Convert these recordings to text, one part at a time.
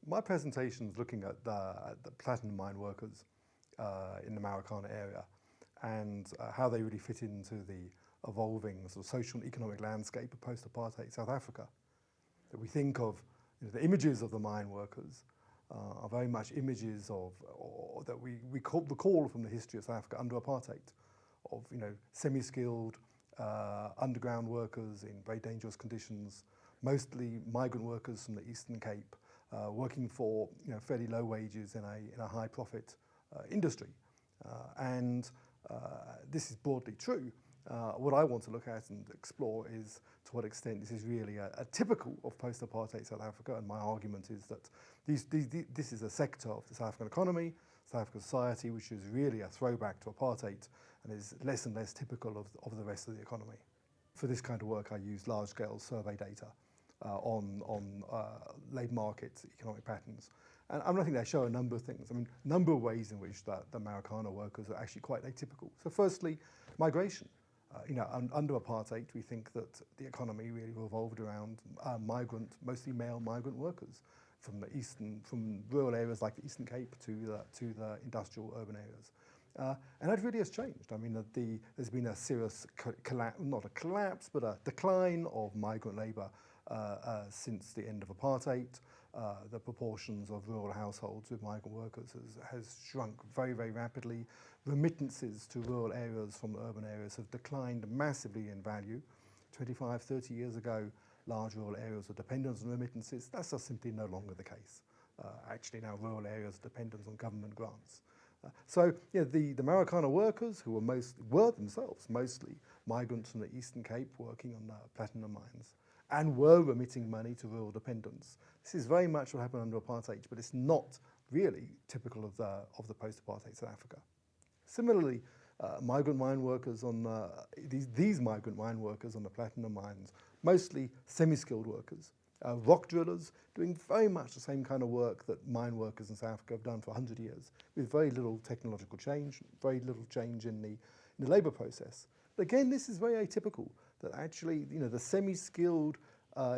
My presentation is looking at the platinum mine workers in the Marikana area and how they really fit into the evolving sort of social and economic landscape of post-apartheid South Africa. That we think of the images of the mine workers are very much images of, or that we recall from the history of South Africa under apartheid, of semi-skilled underground workers in very dangerous conditions, mostly migrant workers from the Eastern Cape, working for fairly low wages in a high profit industry, and this is broadly true. What I want to look at and explore is to what extent this is really a typical of post-apartheid South Africa, and my argument is that this is a sector of the South African economy, South African society, which is really a throwback to apartheid and is less and less typical of the rest of the economy. For this kind of work I use large-scale survey data on labour market economic patterns. And I think they show a number of things. I mean, a number of ways in which the Marikana workers are actually quite atypical. So firstly, migration. Under apartheid, we think that the economy really revolved around mostly male migrant workers from rural areas like the Eastern Cape to the industrial urban areas. And that really has changed. I mean, there's been a serious not a collapse, but a decline of migrant labour since the end of apartheid. The proportions of rural households with migrant workers has shrunk very, very rapidly. Remittances to rural areas from urban areas have declined massively in value. 25, 30 years ago, large rural areas were dependent on remittances. That's just simply no longer the case. Actually, now rural areas are dependent on government grants. So the Marikana workers, who were themselves mostly migrants from the Eastern Cape working on platinum mines, and were remitting money to rural dependents. This is very much what happened under apartheid, but it's not really typical of the post-apartheid South Africa. Similarly, migrant mine workers on these migrant mine workers on the platinum mines, mostly semi-skilled workers, rock drillers, doing very much the same kind of work that mine workers in South Africa have done for 100 years, with very little technological change, very little change in the labour process. But again, this is very atypical, that actually the semi-skilled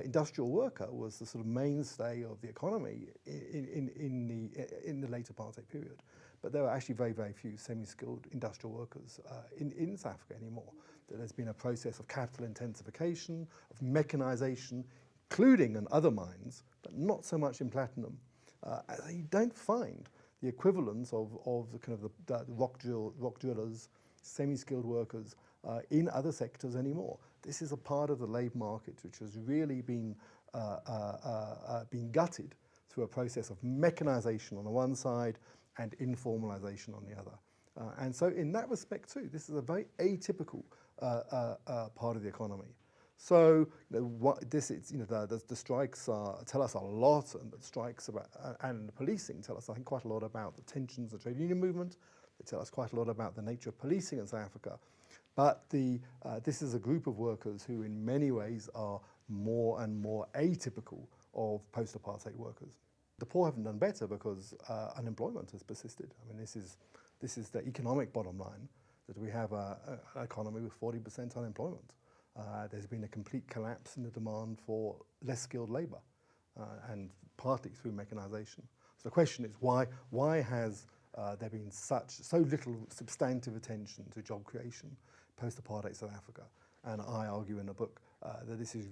industrial worker was the sort of mainstay of the economy in the late apartheid period. But there are actually very, very few semi-skilled industrial workers in South Africa anymore. There's been a process of capital intensification, of mechanisation, including in other mines, but not so much in platinum. You don't find the equivalence of the kind of the rock drillers, semi-skilled workers in other sectors anymore. This is a part of the labour market which has really been gutted through a process of mechanisation on the one side and informalisation on the other. And so in that respect too, this is a very atypical part of the economy. So the strikes tell us a lot, and the strikes and the policing tell us, I think, quite a lot about the tensions of the trade union movement. They tell us quite a lot about the nature of policing in South Africa. But this is a group of workers who in many ways are more and more atypical of post-apartheid workers. The poor haven't done better because unemployment has persisted. I mean, this is the economic bottom line, that we have an economy with 40% unemployment. There's been a complete collapse in the demand for less skilled labour, and partly through mechanisation. So the question is, why has there been so little substantive attention to job creation post-apartheid South Africa? And I argue in the book that this is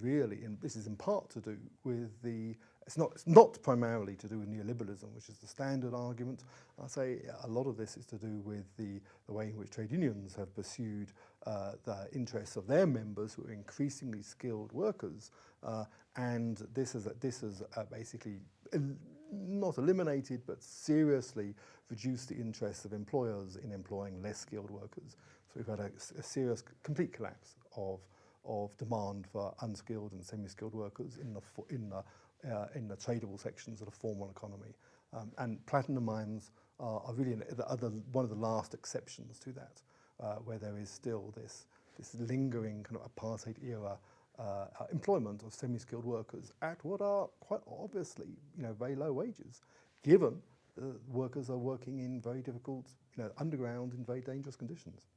in part to do with it's not primarily to do with neoliberalism, which is the standard argument. I say a lot of this is to do with the way in which trade unions have pursued the interests of their members, who are increasingly skilled workers, and this has basically not eliminated, but seriously reduced the interests of employers in employing less skilled workers. So we've had a serious, complete collapse of demand for unskilled and semi-skilled workers in the tradable sections of the formal economy. And platinum mines are really one of the last exceptions to that, where there is still this lingering kind of apartheid era employment of semi-skilled workers at what are quite obviously very low wages, given workers are working in very difficult underground in very dangerous conditions.